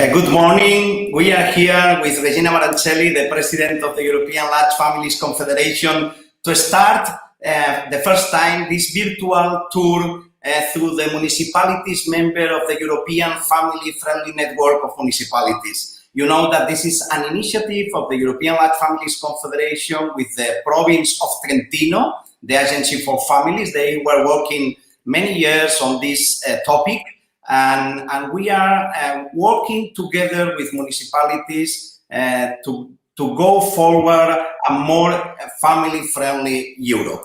Good morning. We are here with Regina Marancelli, the President of the European Large Families Confederation, to start the first time this virtual tour through the municipalities member of the European Family-Friendly Network of Municipalities. You know that this is an initiative of the European Large Families Confederation with the province of Trentino, the Agency for Families. They were working many years on this topic. And we are working together with municipalities to go forward a more family-friendly Europe.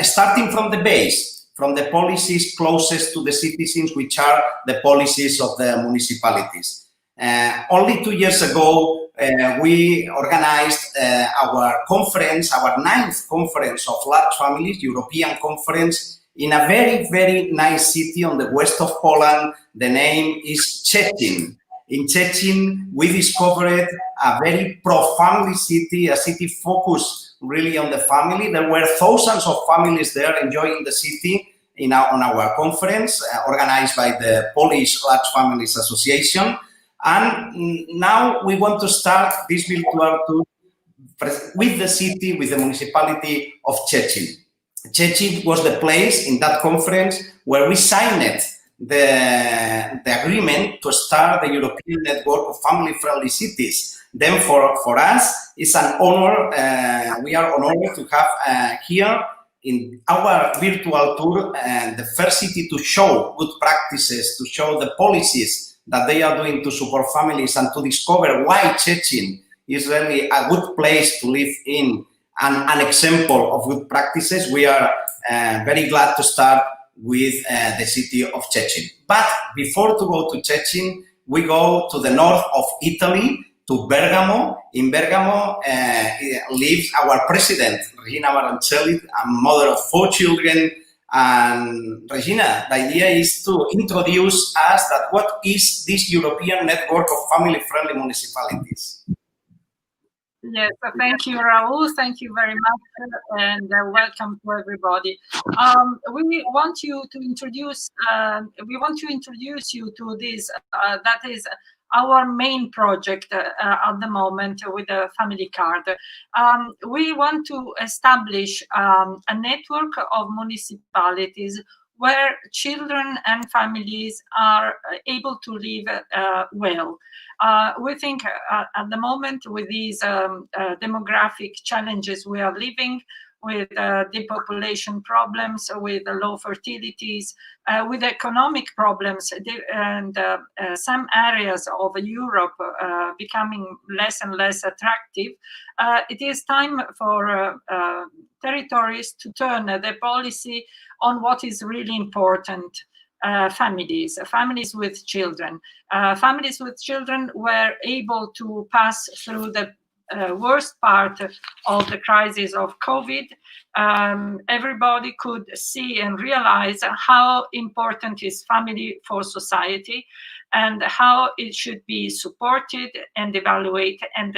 Starting from the base, from the policies closest to the citizens, which are the policies of the municipalities. Only 2 years ago, we organized our conference, our 9th conference of large families, European conference, in a very, very nice city on the west of Poland. The name is Szczecin. In Szczecin, we discovered a very pro-family city, a city focused really on the family. There were thousands of families there enjoying the city on our conference, organized by the Polish Large Families Association. And now we want to start this virtual tour with the city, with the municipality of Szczecin. Szczecin was the place in that conference where we signed the agreement to start the European network of family-friendly cities. Then for us, it's an honor, we are honored to have here in our virtual tour the first city to show good practices, to show the policies that they are doing to support families and to discover why Szczecin is really a good place to live in. An example of good practices. We are very glad to start with the city of Szczecin. But before to go to Szczecin, we go to the north of Italy, to Bergamo. In Bergamo lives our president, Regina Marancelli, a mother of 4 children. And Regina, the idea is to introduce us that what is this European network of family-friendly municipalities? Yes, thank you, Raul. Thank you very much, and welcome to everybody. We want to introduce you to this. That is our main project at the moment with the family card. We want to establish a network of municipalities where children and families are able to live well. We think at the moment with these demographic challenges we are living, with depopulation problems, with low fertilities, with economic problems, and some areas of Europe becoming less and less attractive, it is time for territories to turn the policy on what is really important. Families with children. Families with children were able to pass through the worst part of the crisis of COVID. Everybody could see and realize how important is family for society and how it should be supported and evaluated and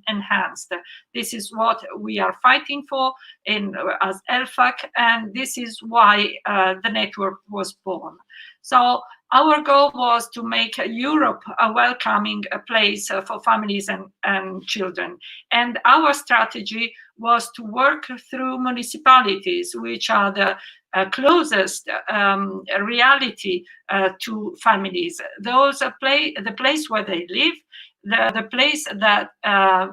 enhanced. This is what we are fighting for as ELFAC, and this is why the network was born. So our goal was to make Europe a welcoming place for families and children. And our strategy was to work through municipalities, which are the closest reality to families. Those the place where they live, the place that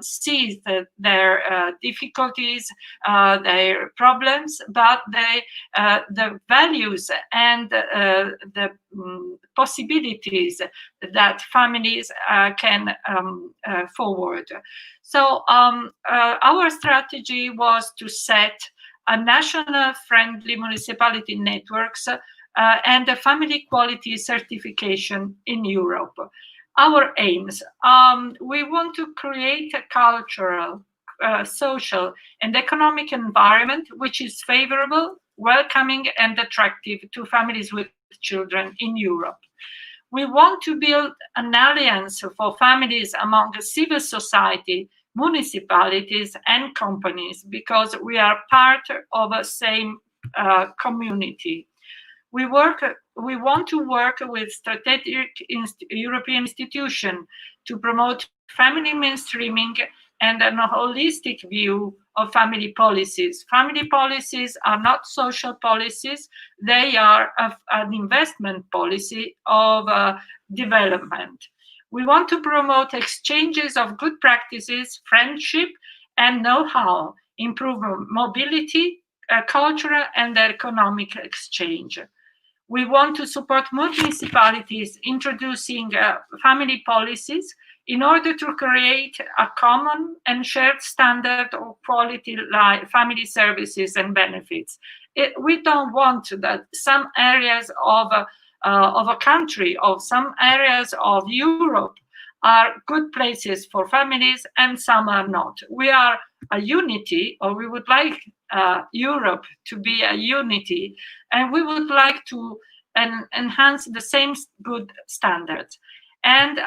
sees their difficulties, their problems, but the values and the possibilities that families can forward. So our strategy was to set a national friendly municipality networks and a family quality certification in Europe. Our aims, we want to create a cultural, social and economic environment which is favorable, welcoming and attractive to families with children in Europe. We want to build an alliance for families among civil society, municipalities and companies because we are part of the same community. We want to work with strategic European institutions to promote family mainstreaming and a holistic view of family policies. Family policies are not social policies, they are an investment policy of development. We want to promote exchanges of good practices, friendship, and know-how, improve mobility, cultural and economic exchange. We want to support municipalities introducing family policies in order to create a common and shared standard of quality family services and benefits. We don't want that some areas of a country, of some areas of Europe, are good places for families and some are not. We are a unity, or we would like Europe to be a unity, and we would like to enhance the same good standards. And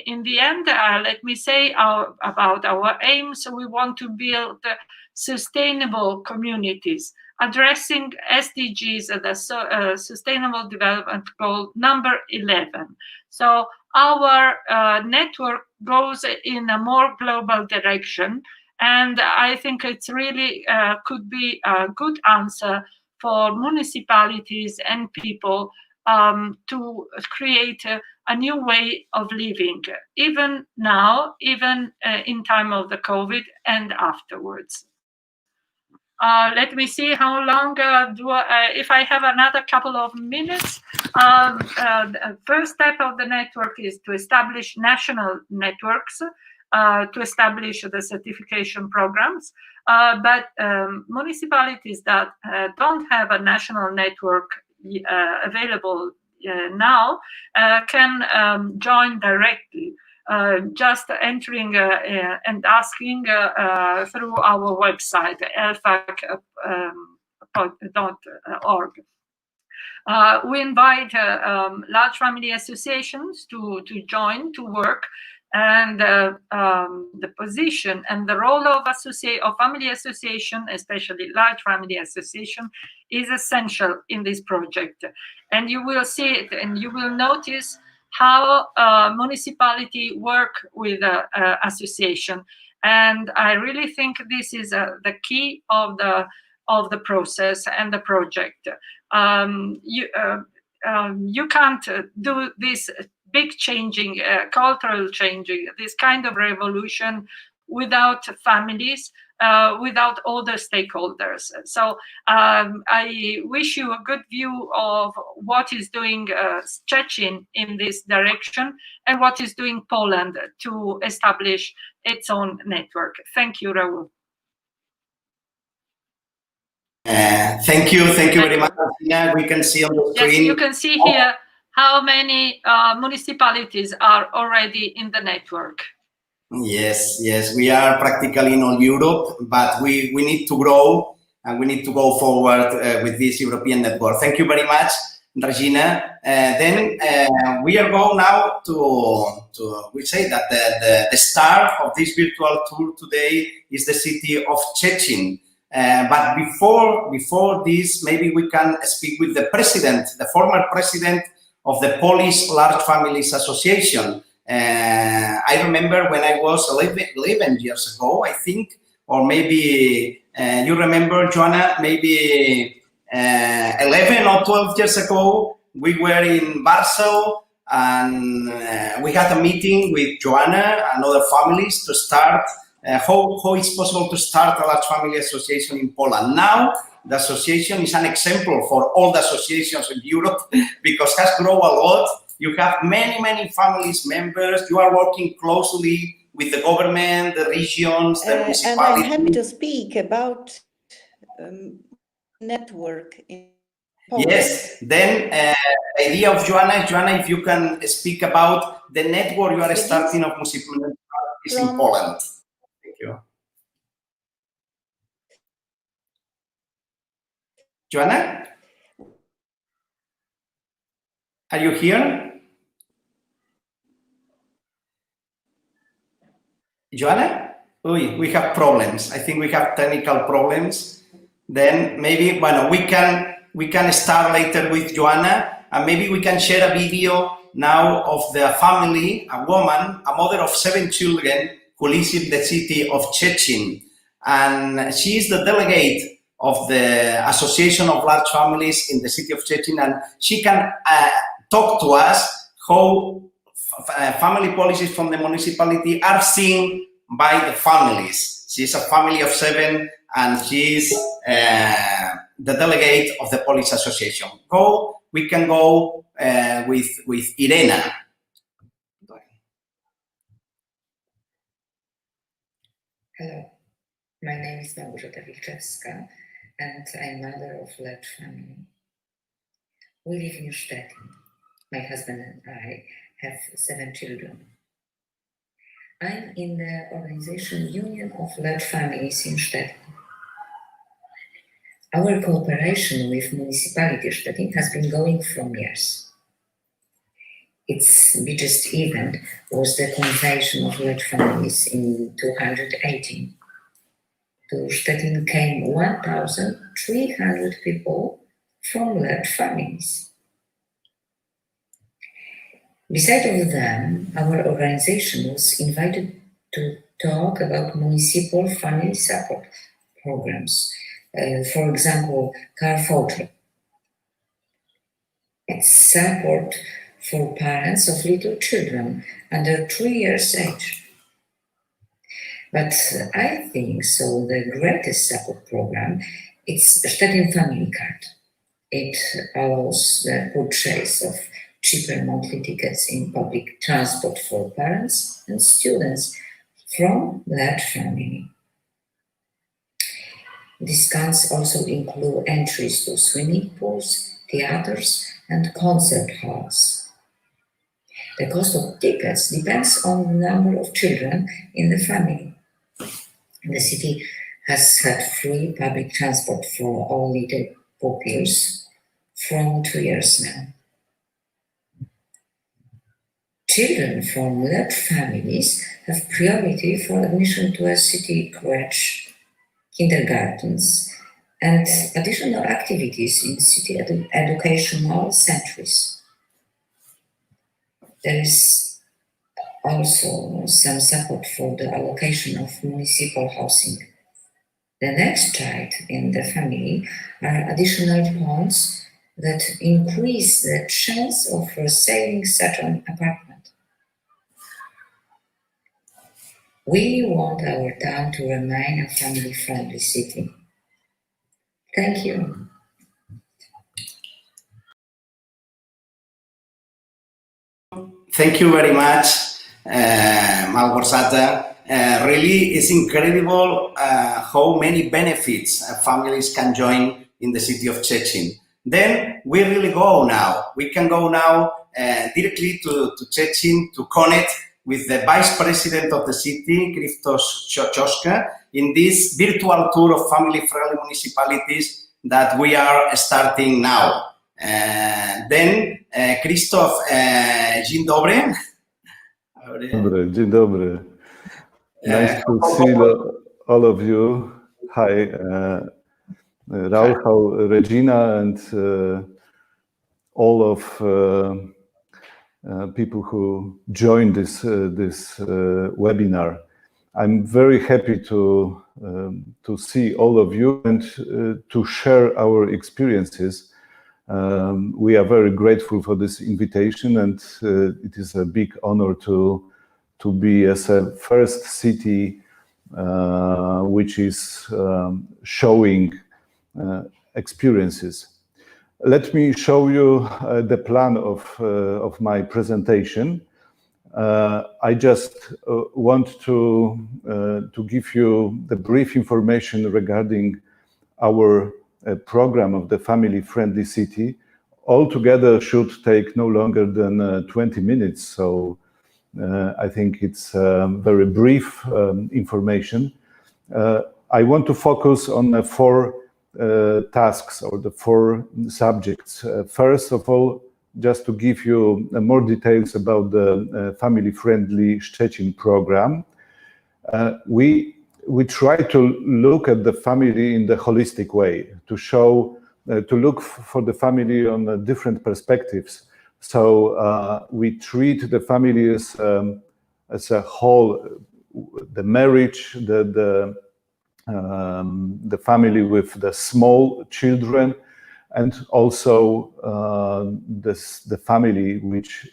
in the end, let me say about our aims. We want to build sustainable communities, addressing SDGs, the Sustainable Development Goal number 11. So our network goes in a more global direction, and I think it's really could be a good answer for municipalities and people to create a new way of living, even now, even in time of the COVID and afterwards. Let me see how long if I have another couple of minutes. The first step of the network is to establish national networks, to establish the certification programs. But municipalities that don't have a national network available now can join directly, just entering and asking through our website, elfac.org. We invite large family associations to join, to work, and the position and the role of family association, especially large family association, is essential in this project. And you will see it, and you will notice how municipality work with association. And I really think this is the key of the process and the project. You can't do this big changing, cultural changing, this kind of revolution without families, without all the stakeholders. So I wish you a good view of what is doing Szczecin in this direction and what is doing Poland to establish its own network. Thank you, Raul. Thank you very much. Yeah, we can see on the screen. Yes, you can see here how many municipalities are already in the network. Yes, we are practically in all Europe, but we need to grow and we need to go forward with this European network. Thank you very much, Regina. Then we are going now we say that the start of this virtual tour today is the city of Szczecin. But before this, maybe we can speak with the president, the former president of the Polish Large Families Association. I remember when I was 11 years ago, I think, or maybe you remember, Joanna, maybe 11 or 12 years ago, we were in Warsaw and we had a meeting with Joanna and other families to start how it's possible to start a large family association in Poland. Now, the association is an example for all the associations in Europe because it has grown a lot. You have many families members. You are working closely with the government, the regions, the municipalities. And I'm happy to speak about network in Poland. Yes, then the idea of Joanna, if you can speak about the network you are starting of municipalities in Poland. Thank you. Joanna? Are you here? Joanna? We have problems. I think we have technical problems. Then maybe, we can we can start later with Joanna, and maybe we can share a video now of the family, a woman, a mother of 7 children who lives in the city of Szczecin. And she is the delegate of the Association of Large Families in the city of Szczecin, and she can talk to us how family policies from the municipality are seen by the families. She's a family of 7, and she's the delegate of the Police Association. We can go with Irena. Hello, my name is Małgorzata Wilczewska, and I'm mother of large family. We live in Szczecin. My husband and I have 7 children. I'm in the organization Union of Large Families in Szczecin. Our cooperation with Municipality Szczecin has been going for years. Its biggest event was the convention of large families in 2018. To Szczecin came 1,300 people from large families. Besides of them, our organization was invited to talk about municipal family support programs. For example, car voucher. It's support for parents of little children under 3 years age. But I think so the greatest support program is Szczecin Family Card. It allows the purchase of cheaper monthly tickets in public transport for parents and students from large family. Discounts also include entries to swimming pools, theaters, and concert halls. The cost of tickets depends on the number of children in the family. The city has had free public transport for all little pupils from 2 years now. Children from large families have priority for admission to a city crèche, kindergartens, and additional activities in city educational centers. There is also some support for the allocation of municipal housing. The next child in the family are additional points that increase the chance of receiving such an apartment. We want our town to remain a family-friendly city. Thank you. Thank you very much, Małgorzata. Really, it's incredible how many benefits families can join in the city of Szczecin. Then we really go now. We can go now directly to Szczecin to connect with the Vice President of the city, Christos Chochoska, in this virtual tour of family-friendly municipalities that we are starting now. Krzysztof, dzień dobry. Dzień dobry. Nice to see all of you. Hi, Rauch, Regina, and all of people who joined this webinar. I'm very happy to see all of you and to share our experiences. We are very grateful for this invitation, and it is a big honor to be as a first city which is showing experiences. Let me show you the plan of my presentation. I just want to give you the brief information regarding our program of the family-friendly city. Altogether should take no longer than 20 minutes, so I think it's very brief information. I want to focus on the 4 tasks or the 4 subjects. First of all, just to give you more details about the family-friendly Szczecin program. We try to look at the family in the holistic way, to show to look for the family on different perspectives. So we treat the family as a whole, the marriage, the family with the small children, and also the family which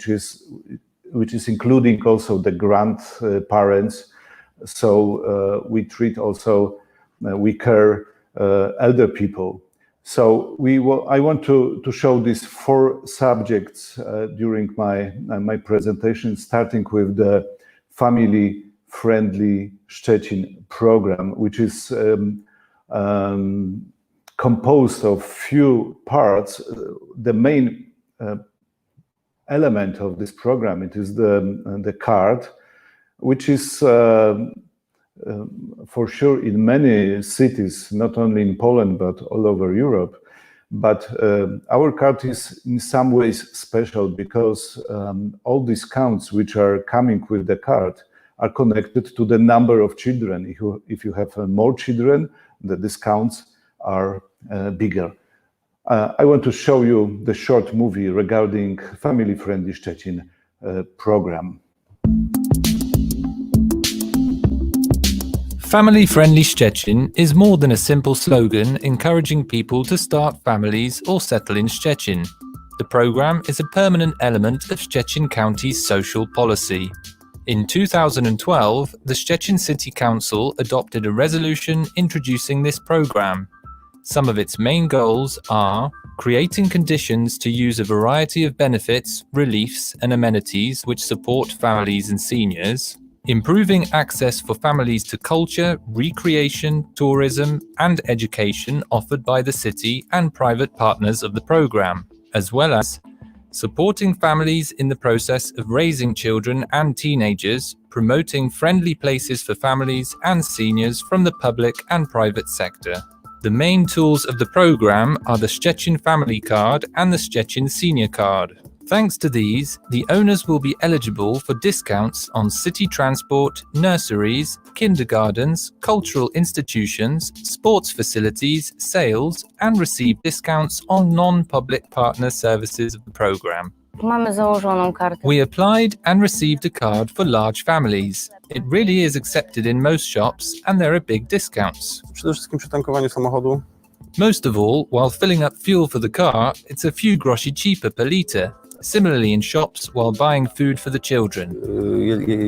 is including also the grandparents. So we treat also we care elder people. So I want to show these 4 subjects during my presentation, starting with the family-friendly Szczecin program, which is composed of few parts. The main element of this program, it is the card, which is for sure in many cities, not only in Poland but all over Europe. But our card is in some ways special because all discounts which are coming with the card are connected to the number of children. If you have more children, the discounts are bigger. I want to show you the short movie regarding family-friendly Szczecin program. Family-friendly Szczecin is more than a simple slogan encouraging people to start families or settle in Szczecin. The program is a permanent element of Szczecin County's social policy. In 2012, the Szczecin City Council adopted a resolution introducing this program. Some of its main goals are creating conditions to use a variety of benefits, reliefs, and amenities which support families and seniors, improving access for families to culture, recreation, tourism, and education offered by the city and private partners of the program, as well as supporting families in the process of raising children and teenagers, promoting friendly places for families and seniors from the public and private sector. The main tools of the program are the Szczecin Family Card and the Szczecin Senior Card. Thanks to these, the owners will be eligible for discounts on city transport, nurseries, kindergartens, cultural institutions, sports facilities, sales, and receive discounts on non-public partner services of the program. Mamy założoną kartę. We applied and received a card for large families. It really is accepted in most shops and there are big discounts. Przede wszystkim przy tankowaniu samochodu. Most of all, while filling up fuel for the car, it's a few groszy cheaper per litre. Similarly in shops while buying food for the children.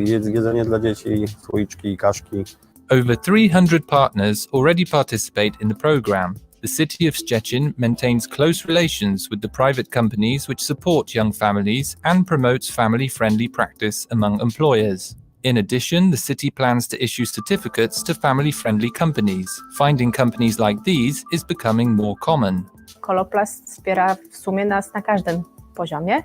Jedzenie dla dzieci, słoiczki i kaszki. Over 300 partners already participate in the program. The city of Szczecin maintains close relations with the private companies which support young families and promotes family-friendly practice among employers. In addition, the city plans to issue certificates to family-friendly companies. Finding companies like these is becoming more common. Koloplast wspiera w sumie nas na każdym poziomie,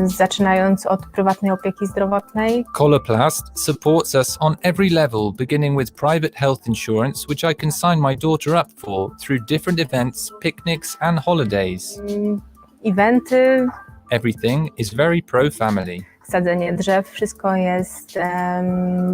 zaczynając od prywatnej opieki zdrowotnej. Coloplast supports us on every level, beginning with private health insurance, which I can sign my daughter up for, through different events, picnics and holidays. Eventy. Everything is very pro-family. Sadzenie drzew, wszystko jest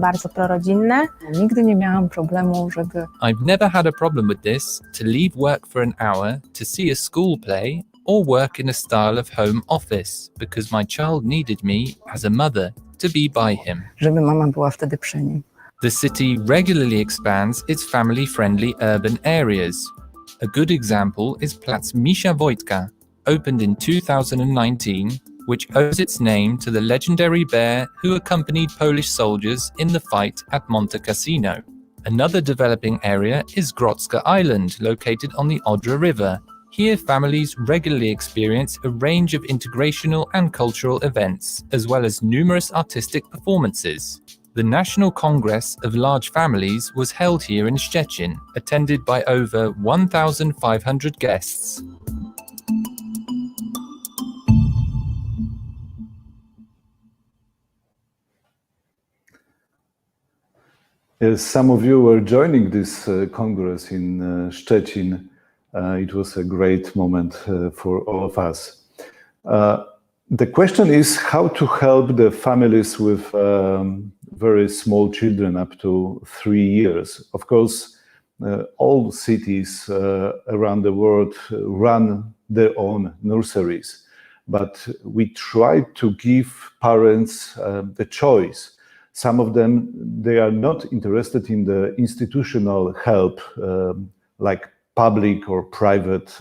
bardzo prorodzinne. Nigdy nie miałam problemu, żeby... I've never had a problem with this, to leave work for an hour, to see a school play, or work in a style of home office, because my child needed me as a mother to be by him. Żeby mama była wtedy przy nim. The city regularly expands its family-friendly urban areas. A good example is Plac Misia Wojtka, opened in 2019, which owes its name to the legendary bear who accompanied Polish soldiers in the fight at Monte Cassino. Another developing area is Grodzka Island, located on the Odra River. Here, families regularly experience a range of integrational and cultural events, as well as numerous artistic performances. The National Congress of Large Families was held here in Szczecin, attended by over 1,500 guests. Yes, some of you were joining this Congress in Szczecin. It was a great moment for all of us. The question is how to help the families with very small children up to 3 years. Of course, all cities around the world run their own nurseries, but we try to give parents the choice. Some of them, they are not interested in the institutional help, like public or private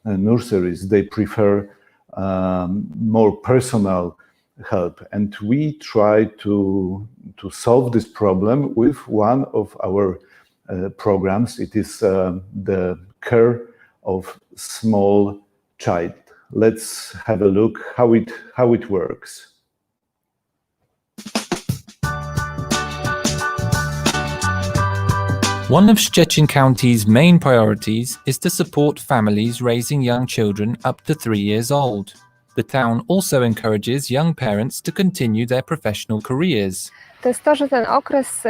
nurseries. They prefer more personal help. And we try to solve this problem with one of our programs. It is the care of small child. Let's have a look how it works. One of Szczecin County's main priorities is to support families raising young children up to 3 years old. The town also encourages young parents to continue their professional careers. To jest to, że ten okres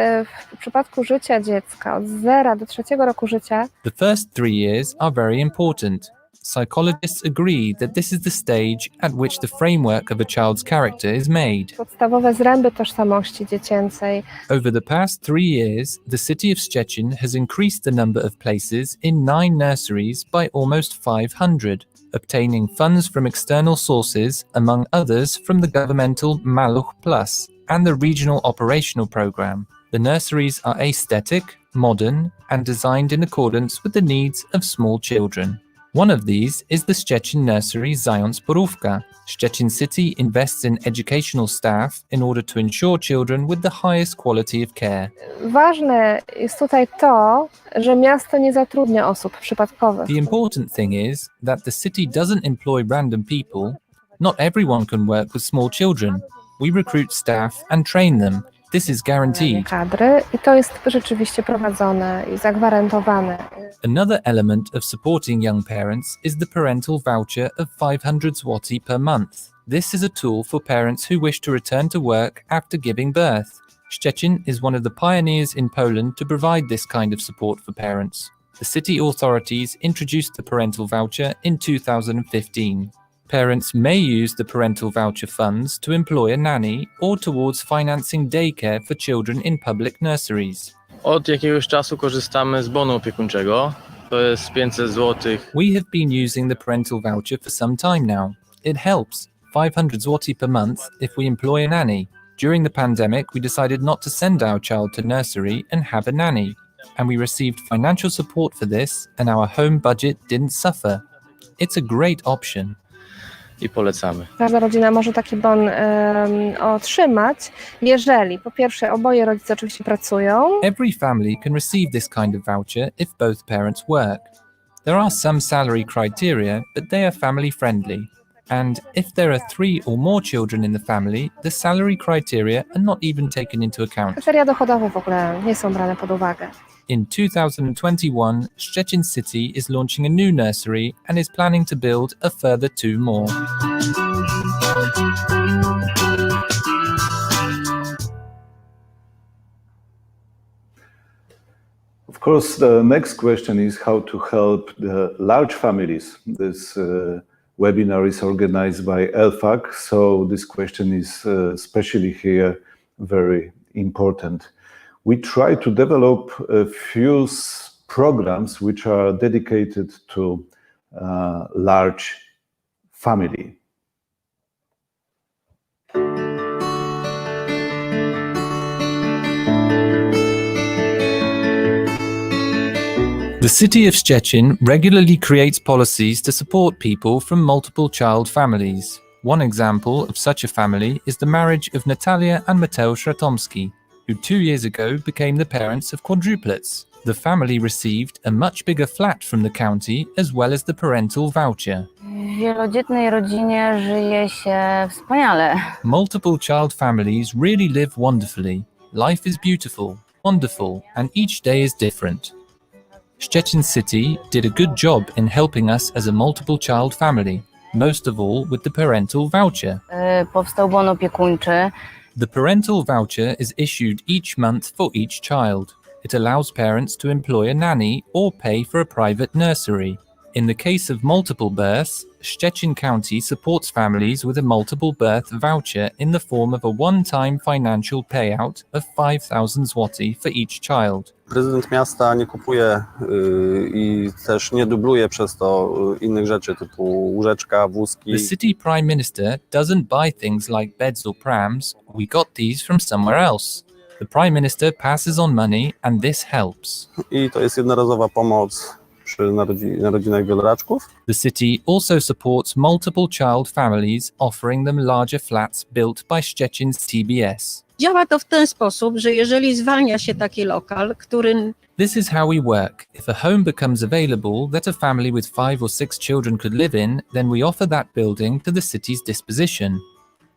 w przypadku życia dziecka od 0 do 3 roku życia. The first 3 years are very important. Psychologists agree that this is the stage at which the framework of a child's character is made. Podstawowe zręby tożsamości dziecięcej. Over the past 3 years, the city of Szczecin has increased the number of places in 9 nurseries by almost 500, obtaining funds from external sources, among others from the governmental Maluch Plus and the Regional Operational Programme. The nurseries are aesthetic, modern, and designed in accordance with the needs of small children. One of these is the Szczecin nursery Zając Borówka. Szczecin City invests in educational staff in order to ensure children with the highest quality of care. Ważne jest tutaj to, że miasto nie zatrudnia osób przypadkowych. The important thing is that the city doesn't employ random people. Not everyone can work with small children. We recruit staff and train them. This is guaranteed. Kadry i to jest rzeczywiście prowadzone i zagwarantowane. Another element of supporting young parents is the parental voucher of 500 zloty per month. This is a tool for parents who wish to return to work after giving birth. Szczecin is one of the pioneers in Poland to provide this kind of support for parents. The city authorities introduced the parental voucher in 2015. Parents may use the parental voucher funds to employ a nanny or towards financing daycare for children in public nurseries. Od jakiegoś czasu korzystamy z bonu opiekuńczego. To jest 500 zł. We have been using the parental voucher for some time now. It helps. 500 zloty per month if we employ a nanny. During the pandemic, we decided not to send our child to nursery and have a nanny. And we received financial support for this and our home budget didn't suffer. It's a great option. I polecamy. Każda rodzina może taki bon otrzymać, jeżeli po pierwsze oboje rodzice oczywiście pracują. Every family can receive this kind of voucher if both parents work. There are some salary criteria, but they are family friendly. And if there are 3 or more children in the family, the salary criteria are not even taken into account. Kryteria dochodowe w ogóle nie są brane pod uwagę. In 2021, Szczecin City is launching a new nursery and is planning to build a further 2 more. Of course, the next question is how to help the large families. This webinar is organized by LFAC, so this question is especially here very important. We try to develop a few programs which are dedicated to large family. The city of Szczecin regularly creates policies to support people from multiple child families. One example of such a family is the marriage of Natalia and Mateusz Ratomski, who 2 years ago became the parents of quadruplets. The family received a much bigger flat from the county as well as the parental voucher. W wielodzietnej rodzinie żyje się wspaniale. Multiple child families really live wonderfully. Life is beautiful, wonderful, and each day is different. Szczecin City did a good job in helping us as a multiple child family, most of all with the parental voucher. Powstał bon opiekuńczy. The parental voucher is issued each month for each child. It allows parents to employ a nanny or pay for a private nursery. In the case of multiple births, Szczecin County supports families with a multiple birth voucher in the form of a one-time financial payout of 5,000 zloty for each child. Prezydent miasta nie kupuje i też nie dubluje przez to innych rzeczy typu łóżeczka, wózki. The city prime minister doesn't buy things like beds or prams. We got these from somewhere else. The prime minister passes on money and this helps. I to jest jednorazowa pomoc przy narodzinach wieloraczków. The city also supports multiple child families, offering them larger flats built by Szczecin's TBS. Działa to w ten sposób, że jeżeli zwalnia się taki lokal, który... This is how we work. If a home becomes available that a family with 5 or 6 children could live in, then we offer that building to the city's disposition.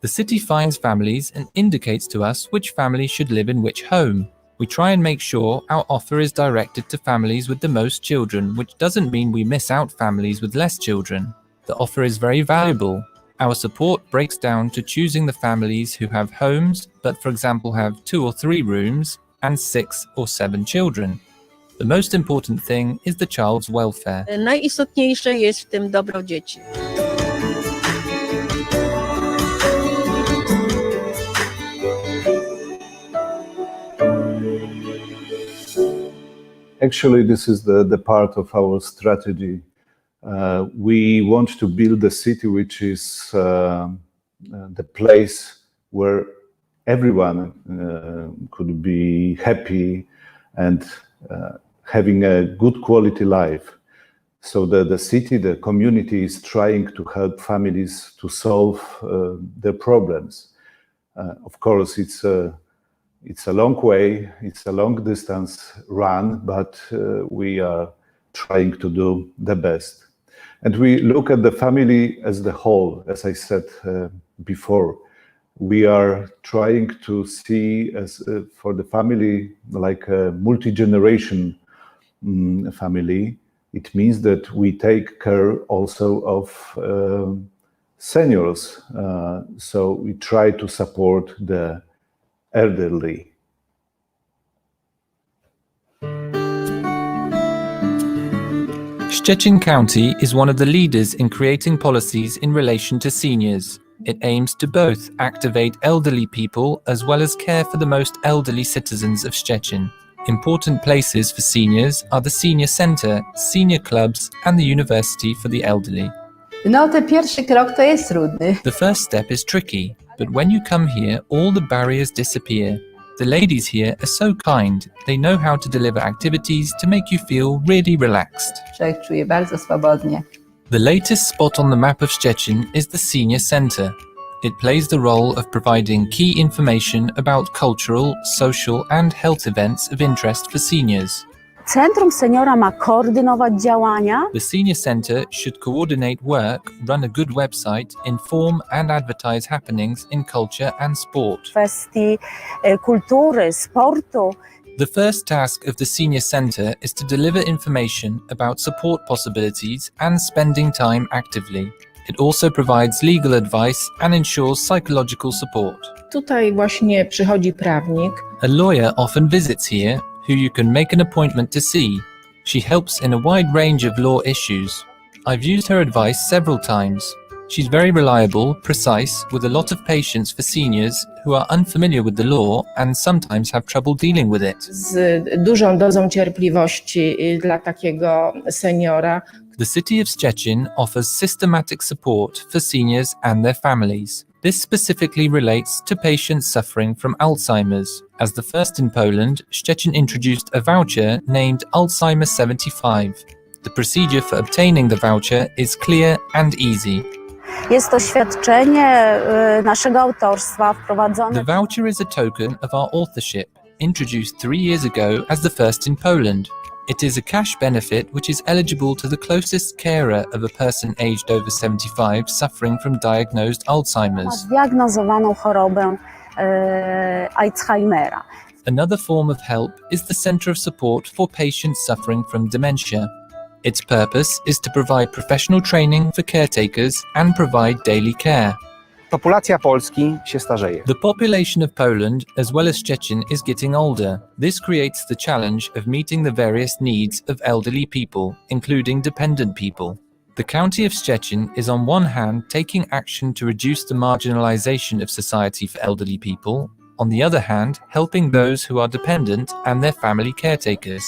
The city finds families and indicates to us which family should live in which home. We try and make sure our offer is directed to families with the most children, which doesn't mean we miss out families with less children. The offer is very valuable. Our support breaks down to choosing the families who have homes, but for example have 2 or 3 rooms and 6 or 7 children. The most important thing is the child's welfare. Najistotniejsze jest w tym dobro dzieci. Actually, this is the part of our strategy. We want to build a city which is the place where everyone could be happy and having a good quality life. So the city, the community is trying to help families to solve their problems. Of course, it's a long way, it's a long distance run, but we are trying to do the best. And we look at the family as the whole, as I said before. We are trying to see as for the family like a multi-generation family. It means that we take care also of seniors. So we try to support the elderly. Szczecin County is one of the leaders in creating policies in relation to seniors. It aims to both activate elderly people as well as care for the most elderly citizens of Szczecin. Important places for seniors are the senior centre, senior clubs and the university for the elderly. No, ten pierwszy krok to jest trudny. The first step is tricky, but when you come here, all the barriers disappear. The ladies here are so kind. They know how to deliver activities to make you feel really relaxed. Człowiek czuje bardzo swobodnie. The latest spot on the map of Szczecin is the Senior Centre. It plays the role of providing key information about cultural, social and health events of interest for seniors. Centrum Seniora ma koordynować działania. The Senior Centre should coordinate work, run a good website, inform and advertise happenings in culture and sport. Kwestii kultury, sportu. The first task of the Senior Centre is to deliver information about support possibilities and spending time actively. It also provides legal advice and ensures psychological support. Tutaj właśnie przychodzi prawnik. A lawyer often visits here, who you can make an appointment to see. She helps in a wide range of law issues. I've used her advice several times. She's very reliable, precise, with a lot of patience for seniors who are unfamiliar with the law and sometimes have trouble dealing with it. Z dużą dozą cierpliwości dla takiego seniora. The city of Szczecin offers systematic support for seniors and their families. This specifically relates to patients suffering from Alzheimer's. As the first in Poland, Szczecin introduced a voucher named Alzheimer's 75. The procedure for obtaining the voucher is clear and easy. Jest to świadczenie naszego autorstwa wprowadzone. The voucher is a token of our authorship, introduced 3 years ago as the first in Poland. It is a cash benefit which is eligible to the closest carer of a person aged over 75 suffering from diagnosed Alzheimer's. Ma zdiagnozowaną chorobę Alzheimera. Another form of help is the Centre of Support for Patients Suffering from Dementia. Its purpose is to provide professional training for caretakers and provide daily care. Populacja Polski się starzeje. The population of Poland, as well as Szczecin, is getting older. This creates the challenge of meeting the various needs of elderly people, including dependent people. The county of Szczecin is on one hand taking action to reduce the marginalization of society for elderly people. on the other hand, helping those who are dependent and their family caretakers.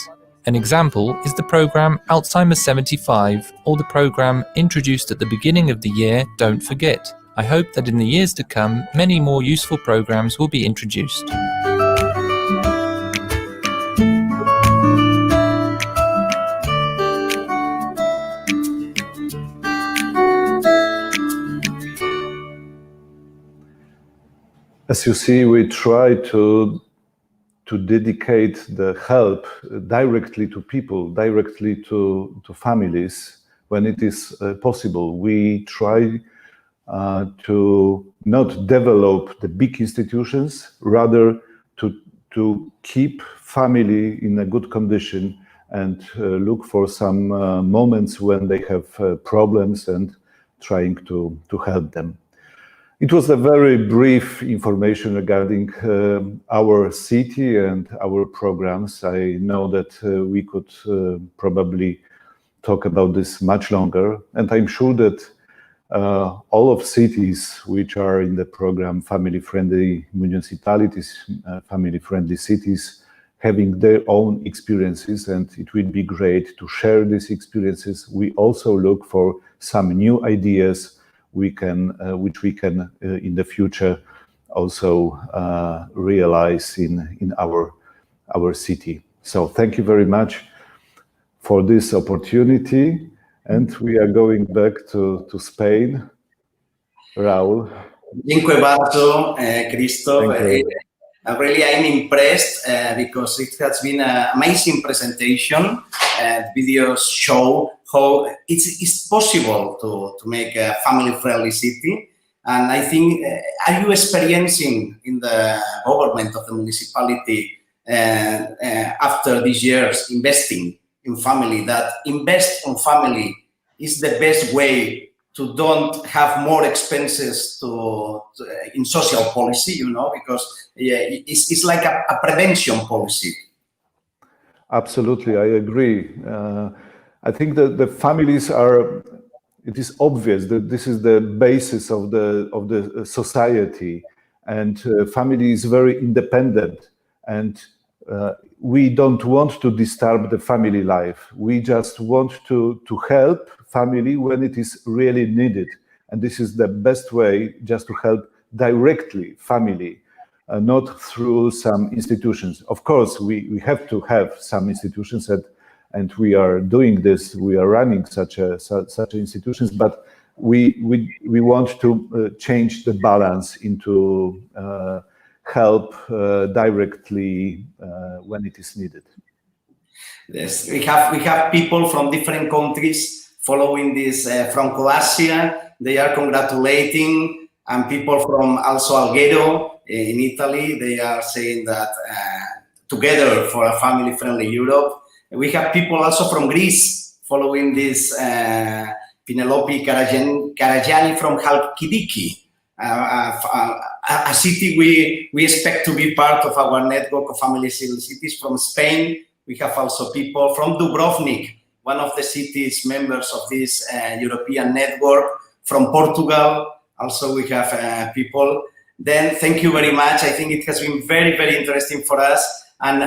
An example is the program Alzheimer's 75 or the program introduced at the beginning of the year, Don't Forget. I hope that in the years to come, many more useful programs will be introduced. As you see, we try to dedicate the help directly to people, directly to families when it is possible. We try to not develop the big institutions, rather to keep family in a good condition and look for some moments when they have problems and trying to help them. It was a very brief information regarding our city and our programs. I know that we could probably talk about this much longer, and I'm sure that all of cities which are in the program family-friendly municipalities, family-friendly cities, having their own experiences, and it would be great to share these experiences. We also look for some new ideas which we can in the future also realize in our city. So thank you very much for this opportunity, and we are going back to Spain. Raúl. Dziękuję bardzo, Christoph. Really, I'm impressed because it has been an amazing presentation. Videos show how it's possible to make a family-friendly city. And I think, are you experiencing in the government of the municipality after these years investing in family, that invest on family is the best way to don't have more expenses in social policy, you know, because it's like a prevention policy. Absolutely, I agree. I think that the families are, it is obvious that this is the basis of the society, and family is very independent, and we don't want to disturb the family life. We just want to help family when it is really needed. And this is the best way, just to help directly family, not through some institutions. Of course, we have to have some institutions, and we are doing this. We are running such institutions, but we want to change the balance into help directly when it is needed. Yes, we have people from different countries following this from Croatia. They are congratulating, and people from also Alghero in Italy. They are saying that together for a family-friendly Europe. We have people also from Greece following this. Penelope Karajani from Halkidiki, a city we expect to be part of our network of family-friendly cities. From Spain, we have also people from Dubrovnik, one of the cities members of this European network. From Portugal, also we have people. Then thank you very much. I think it has been very, very interesting for us, and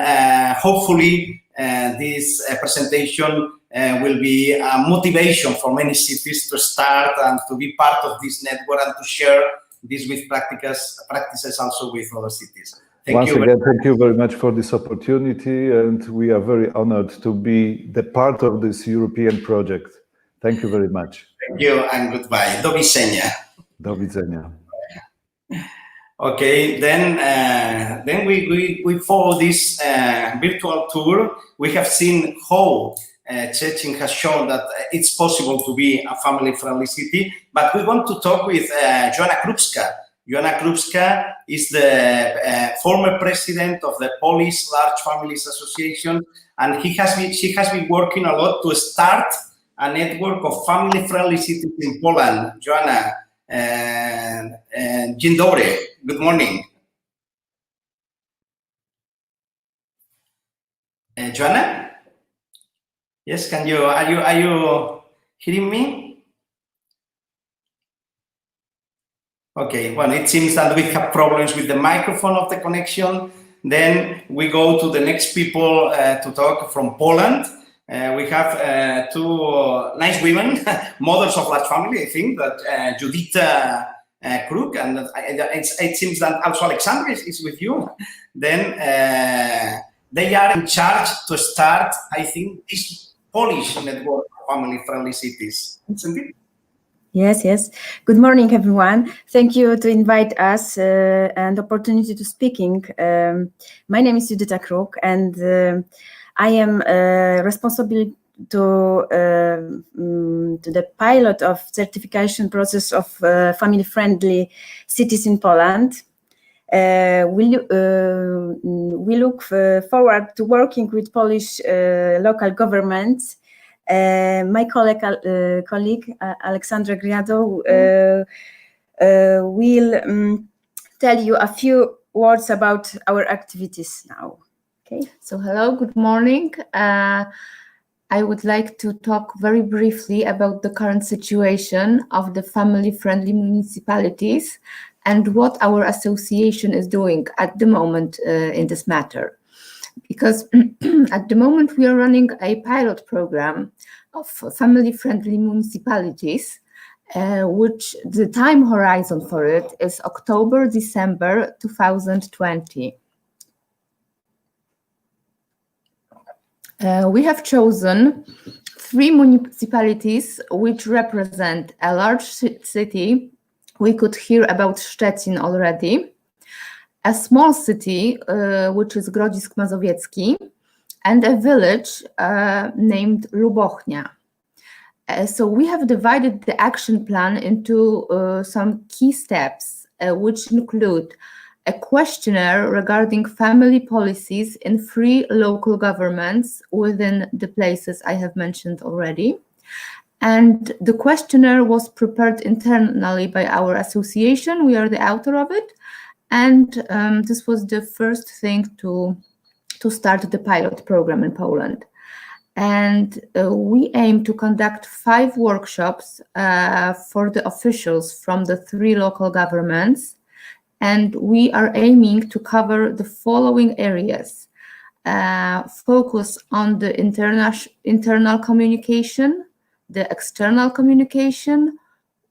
hopefully this presentation will be a motivation for many cities to start and to be part of this network and to share this with practices also with other cities. Once again, thank you very much for this opportunity, and we are very honored to be the part of this European project. Thank you very much. Thank you and goodbye. Do widzenia. Do widzenia. Okay, then we follow this virtual tour. We have seen how Szczecin has shown that it's possible to be a family-friendly city, but we want to talk with Joanna Krupska. Joanna Krupska is the former president of the Polish Large Families Association, and she has been working a lot to start a network of family-friendly cities in Poland. Joanna, dzień dobry. Good morning. Joanna? Yes, are you hearing me? Okay, well, it seems that we have problems with the microphone of the connection. Then we go to the next people to talk from Poland. We have two nice women, mothers of large family, I think, that Judith Kruk, and it seems that also Alexandra is with you. Then they are in charge to start, I think, this Polish network of family-friendly cities, isn't it? Yes, yes. Good morning, everyone. Thank you to invite us and opportunity to speaking. My name is Judith Kruk, and I am responsible to the pilot of certification process of family-friendly cities in Poland. We look forward to working with Polish local governments. My colleague Alexandra Griado will tell you a few words about our activities now. Okay. So hello, good morning. I would like to talk very briefly about the current situation of the family-friendly municipalities and what our association is doing at the moment in this matter. Because at the moment we are running a pilot program of family-friendly municipalities, which the time horizon for it is October-December 2020. We have chosen 3 municipalities which represent a large city. We could hear about Szczecin already. A small city, which is Grodzisk Mazowiecki, and a village named Lubochnia. So we have divided the action plan into some key steps, which include a questionnaire regarding family policies in 3 local governments within the places I have mentioned already. And the questionnaire was prepared internally by our association. We are the author of it. And this was the first thing to start the pilot program in Poland. And we aim to conduct 5 workshops for the officials from the 3 local governments. And we are aiming to cover the following areas. Focus on the internal communication, the external communication,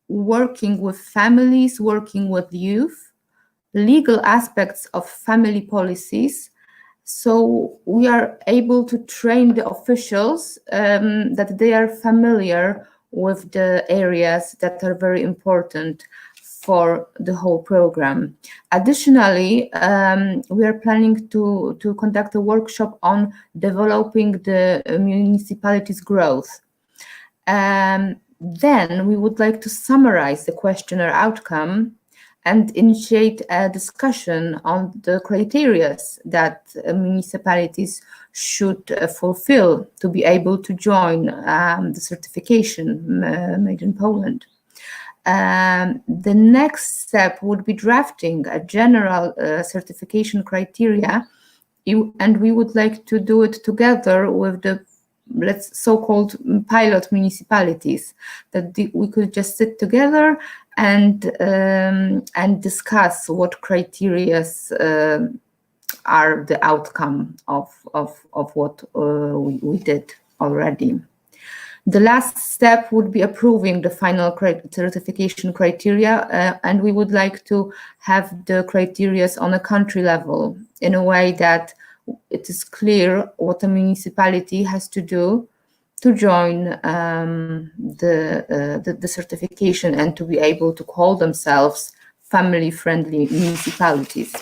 working with families, working with youth, legal aspects of family policies. So we are able to train the officials that they are familiar with the areas that are very important for the whole program. Additionally, we are planning to conduct a workshop on developing the municipalities' growth. Then we would like to summarize the questionnaire outcome and initiate a discussion on the criteria that municipalities should fulfill to be able to join the certification made in Poland. The next step would be drafting a general certification criteria, and we would like to do it together with the so-called pilot municipalities, that we could just sit together and discuss what criteria are the outcome of what we did already. The last step would be approving the final certification criteria, and we would like to have the criteria on a country level in a way that it is clear what a municipality has to do to join the certification and to be able to call themselves family-friendly municipalities.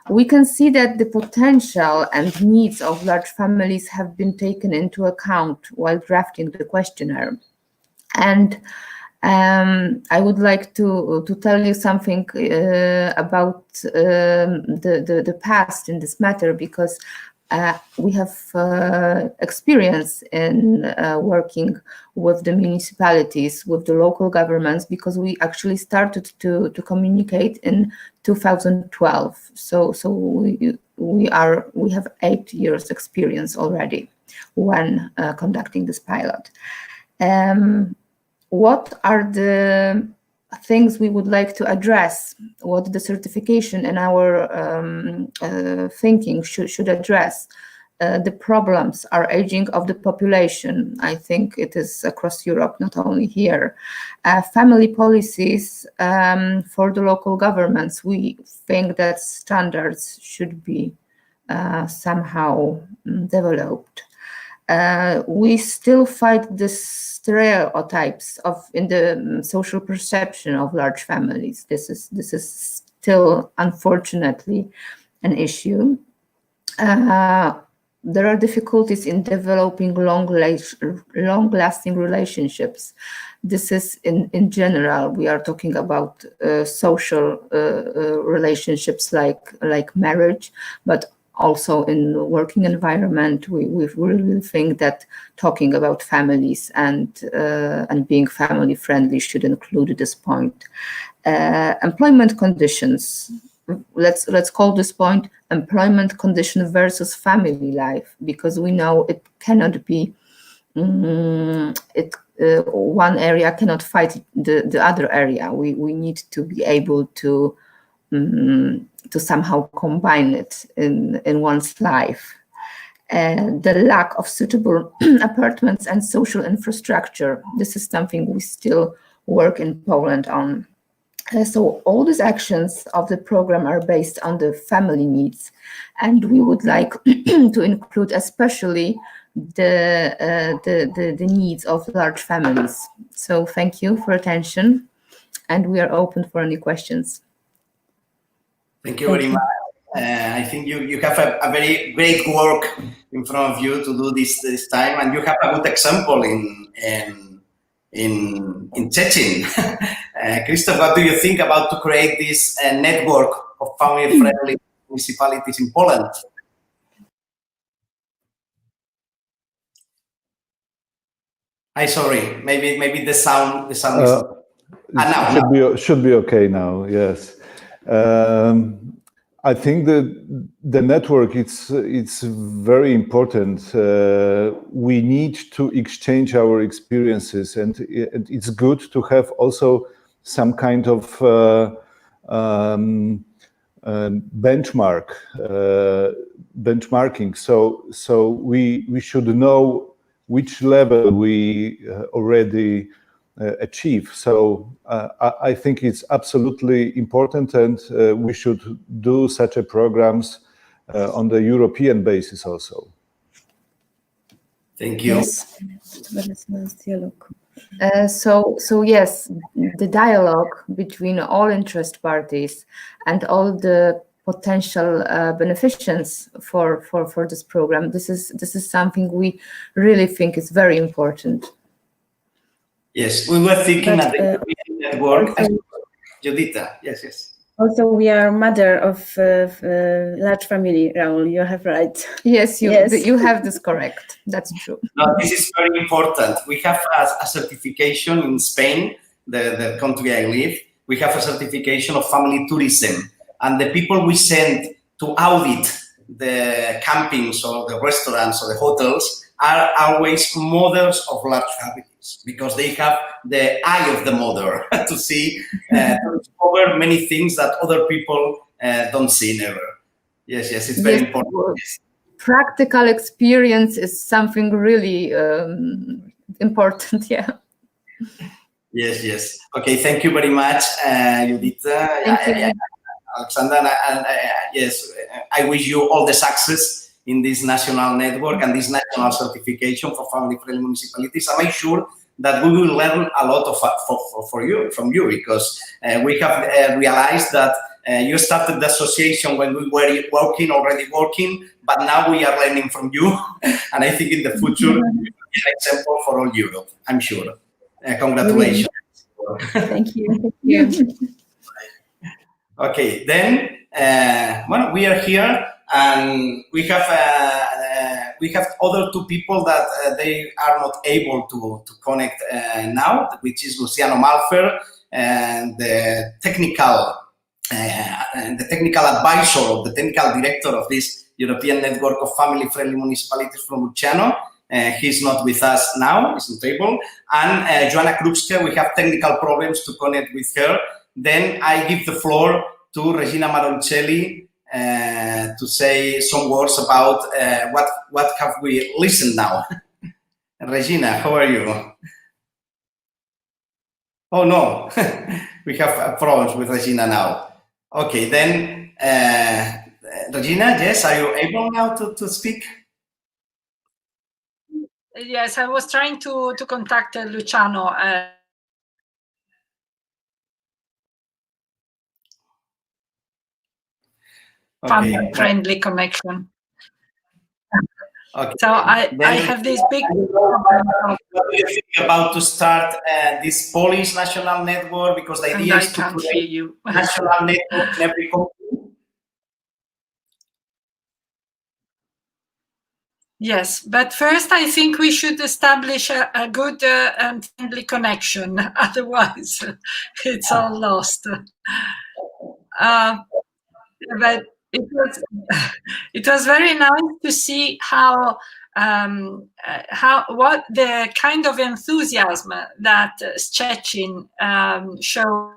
We can see that the potential and needs of large families have been taken into account while drafting the questionnaire. And I would like to tell you something about the past in this matter, because we have experience in working with the municipalities, with the local governments, because we actually started to communicate in 2012. So we have 8 years experience already when conducting this pilot. What are the things we would like to address, what the certification and our thinking should address. The problems are aging of the population. I think it is across Europe, not only here. Family policies for the local governments. We think that standards should be somehow developed. We still fight the stereotypes in the social perception of large families. This is still, unfortunately, an issue. There are difficulties in developing long-lasting relationships. This is in general. We are talking about social relationships like marriage, but also in the working environment. We really think that talking about families and being family friendly should include this point. Employment conditions. Let's call this point employment condition versus family life, because we know it cannot be one area cannot fight the other area. We need to be able to somehow combine it in one's life. And the lack of suitable apartments and social infrastructure. This is something we still work in Poland on. So all these actions of the program are based on the family needs, and we would like to include especially the needs of large families. So thank you for attention, and we are open for any questions. Thank you very much. I think you have a very great work in front of you to do this time, and you have a good example in Szczecin. Christoph, what do you think about to create this network of family-friendly municipalities in Poland? Sorry, maybe the sound is now. Should be okay now. Yes. I think the network it's very important. We need to exchange our experiences, and it's good to have also some kind of benchmarking. So we should know which level we already achieve. So I think it's absolutely important, and we should do such a programs on the European basis also. Thank you. Yes. So yes, the dialogue between all interest parties and all the potential beneficiaries for this program. This is something we really think is very important. Yes, we were thinking at the European network. Judita, yes. Also, we are mother of large family, Raul. You have right. Yes, you have this correct. That's true. No, this is very important. We have a certification in Spain, the country I live. We have a certification of family tourism, and the people we send to audit the campings or the restaurants or the hotels are always mothers of large families, because they have the eye of the mother to see, to discover many things that other people don't see never. Yes, it's very important. Yes. Practical experience is something really important, yeah. Yes. Okay, thank you very much, Judita. Thank you. Alexander, and yes, I wish you all the success in this national network and this national certification for family-friendly municipalities. I'm sure that we will learn a lot from you, because we have realized that you started the association when we were already working, but now we are learning from you, and I think in the future it will be an example for all Europe, I'm sure. Congratulations. Thank you. Okay, then, we are here, and we have other two people that they are not able to connect now, which is Luciano Malfer, and the technical advisor, or the technical director of this European Network of Family-Friendly Municipalities from Luciano. He's not with us now, he's on table. And Joanna Krupska, we have technical problems to connect with her. Then I give the floor to Regina Maroncelli to say some words about what have we listened now. Regina, how are you? Oh no, we have problems with Regina now. Okay, then Regina, yes, are you able now to speak? Yes, I was trying to contact Luciano. Okay. Friendly connection. Okay. So I have this big problem. What do you think about to start this Polish national network? Because the idea is to create a national network in every country. Yes, but first I think we should establish a good and friendly connection. Otherwise, it's all lost. But it was very nice to see what the kind of enthusiasm that Szczecin showed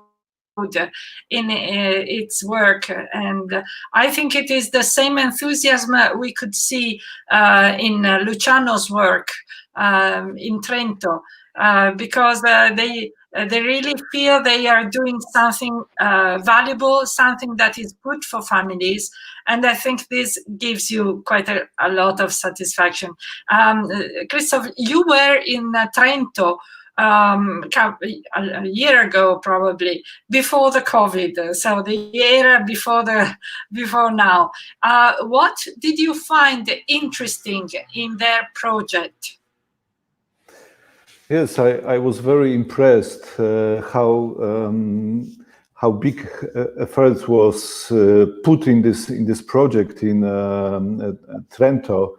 in its work, and I think it is the same enthusiasm we could see in Luciano's work in Trento, because they really feel they are doing something valuable, something that is good for families, and I think this gives you quite a lot of satisfaction. Christoph, you were in Trento a year ago, probably before the COVID, so the era before now. What did you find interesting in their project? Yes, I was very impressed how big effort was put in this project in Trento.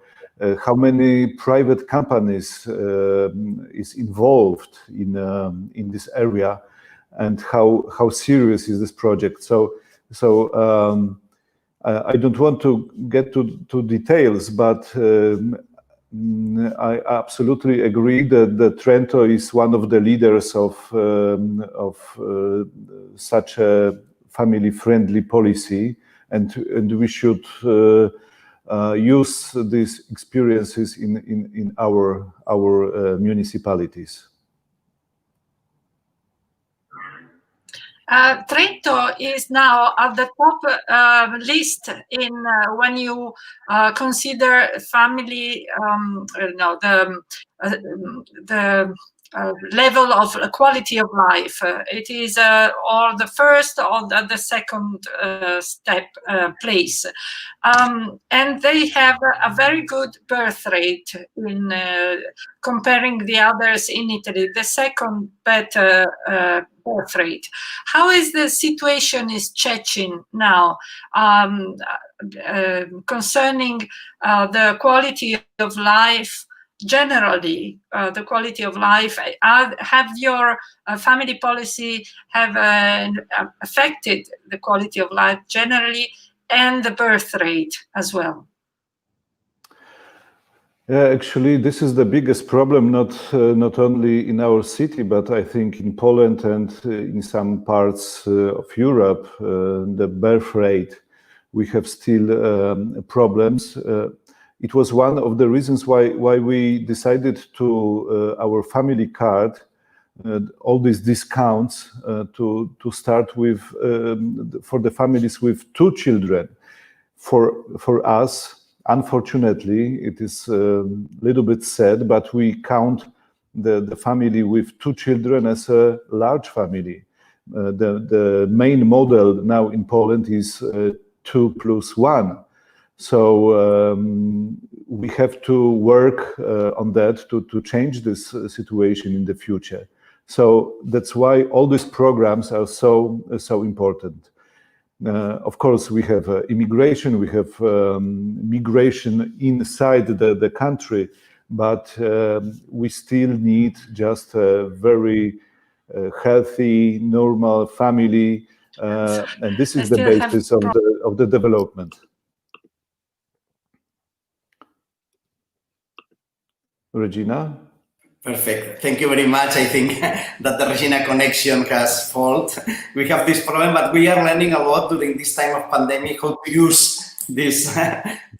How many private companies is involved in this area, and how serious is this project? So I don't want to get to details, but I absolutely agree that Trento is one of the leaders of such a family-friendly policy, and we should use these experiences in our municipalities. Trento is now at the top list in when you consider family, the level of quality of life. It is or the first or the second step place, and they have a very good birth rate in comparing the others in Italy. The second better birth rate. How is the situation in Szczecin now concerning the quality of life? Generally, the quality of life, have your family policy have affected the quality of life generally and the birth rate as well? Yeah, actually, this is the biggest problem, not only in our city, but I think in Poland and in some parts of Europe, the birth rate, we have still problems. It was one of the reasons why we decided to our family card, all these discounts to start with for the families with 2 children. For us, unfortunately, it is a little bit sad, but we count the family with 2 children as a large family. The main model now in Poland is 2 + 1. So we have to work on that to change this situation in the future. So that's why all these programs are so important. Of course, we have immigration, we have migration inside the country, but we still need just a very healthy, normal family, and this is the basis of the development. Regina? Perfect. Thank you very much. I think that the Regina connection has fault. We have this problem, but we are learning a lot during this time of pandemic how to use these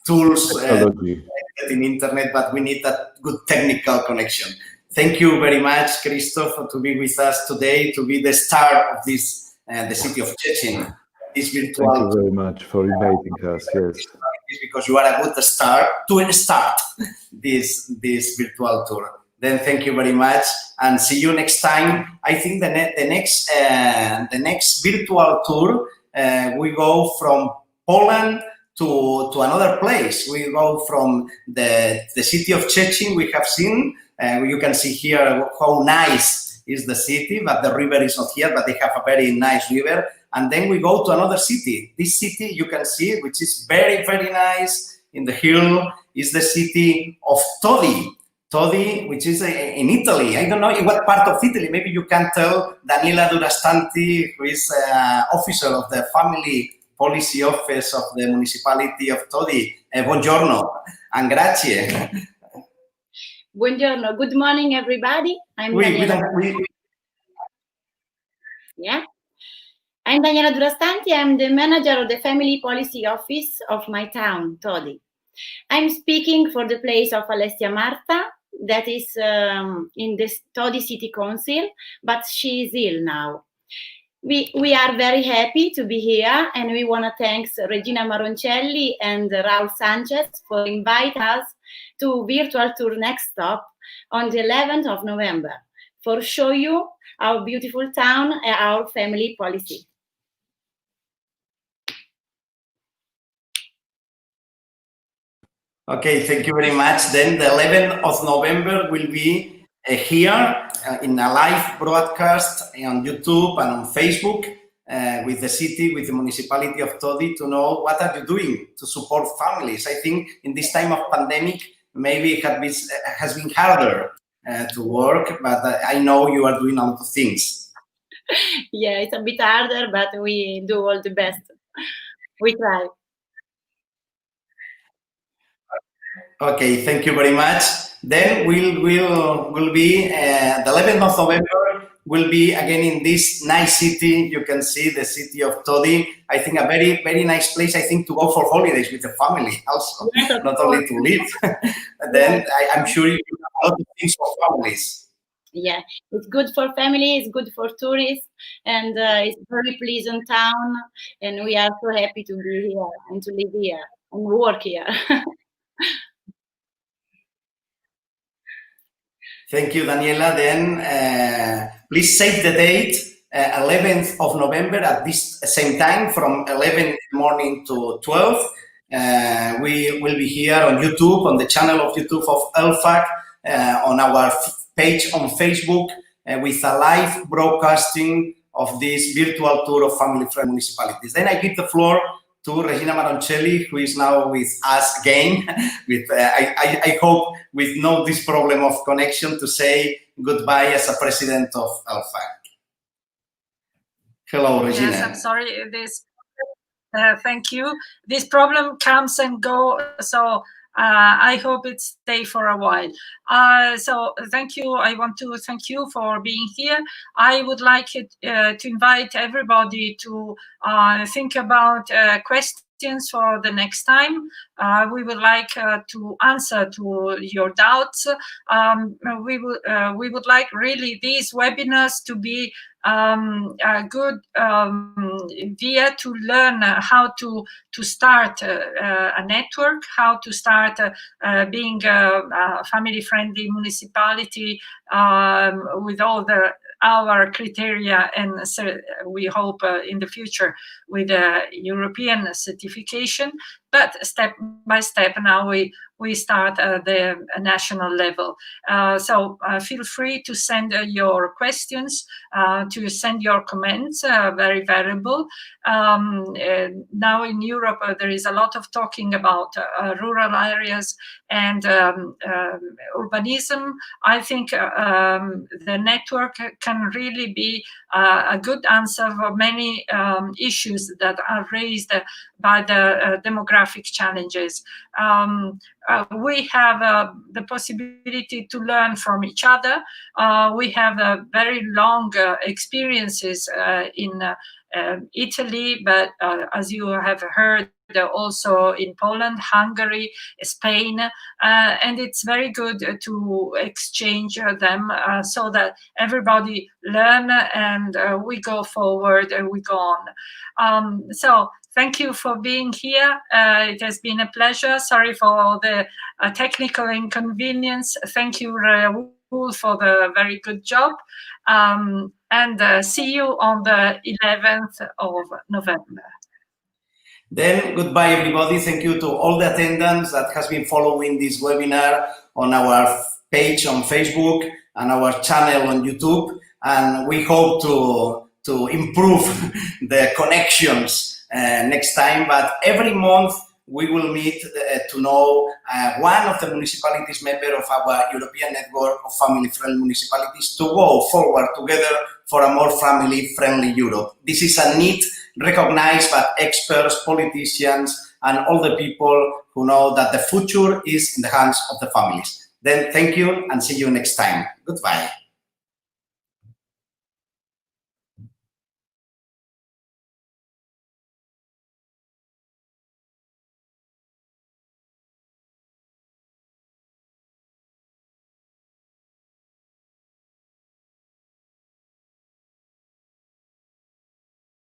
tools in internet, but we need that good technical connection. Thank you very much, Christoph, to be with us today, to be the star of this, the city of Szczecin. This virtual. Thank you very much for inviting us. Yes. Because you are a good start to start this virtual tour. Then thank you very much and see you next time. I think the next virtual tour we go from Poland to another place. We go from the city of Szczecin. We have seen. You can see here how nice is the city, but the river is not here. But they have a very nice river. And then we go to another city. This city you can see, which is very, very nice in the hill, is the city of Todi. Todi, which is in Italy. I don't know in what part of Italy. Maybe you can tell Daniela Durastanti, who is officer of the Family Policy Office of the Municipality of Todi. Buongiorno and grazie. Buongiorno. Good morning, everybody. I'm Daniela. Yeah. I'm Daniela Durastanti. I'm the manager of the Family Policy Office of my town, Todi. I'm speaking for the place of Alessia Marta, that is in the Todi City Council, but she is ill now. We are very happy to be here, and we want to thank Regina Maroncelli and Raul Sanchez for inviting us to virtual tour next stop on the 11th of November for show you our beautiful town and our family policy. Okay, thank you very much. Then the 11th of November will be here in a live broadcast on YouTube and on Facebook with the city, with the municipality of Todi to know what are you doing to support families. I think in this time of pandemic, maybe it has been harder to work, but I know you are doing a lot of things. Yeah, it's a bit harder, but we do all the best. We try. Okay, thank you very much. Then we'll be the 11th of November. Will be again in this nice city. You can see the city of Todi. I think a very, very nice place. I think to go for holidays with the family also, not only to live. Then I'm sure you have a lot of things for families. Yeah, it's good for family, it's good for tourists, and it's a very pleasant town. And we are so happy to be here and to live here and work here. Thank you, Daniela. Then please save the date, 11th of November at this same time from 11 in the morning to 12. We will be here on YouTube, on the channel of YouTube of LFAC, on our page on Facebook with a live broadcasting of this virtual tour of family-friendly municipalities. Then I give the floor to Regina Maroncelli, who is now with us again, with I hope with no this problem of connection, to say goodbye as a president of LFAC. Hello, Regina. Yes, I'm sorry. Thank you. This problem comes and go, so I hope it stays for a while. So thank you. I want to thank you for being here. I would like to invite everybody to think about questions for the next time. We would like to answer to your doubts. We would like really these webinars to be a good via to learn how to start a network, how to start being a family-friendly municipality with all our criteria, and we hope in the future with a European certification. But step by step now we start at the national level. So feel free to send your questions, to send your comments, very valuable. Now in Europe there is a lot of talking about rural areas and urbanism. I think the network can really be a good answer for many issues that are raised by the demographic demographic challenges. We have the possibility to learn from each other. We have very long experiences in Italy, but as you have heard, also in Poland, Hungary, Spain, and it's very good to exchange them so that everybody learn and we go forward and we go on. So thank you for being here. It has been a pleasure. Sorry for all the technical inconvenience. Thank you, Raoul, for the very good job. And see you on the 11th of November. Then goodbye, everybody. Thank you to all the attendants that has been following this webinar on our page on Facebook and our channel on YouTube. And we hope to improve the connections next time. But every month we will meet to know one of the municipalities member of our European network of family-friendly municipalities to go forward together for a more family-friendly Europe. This is a need recognized by experts, politicians, and all the people who know that the future is in the hands of the families. Then thank you and see you next time. Goodbye.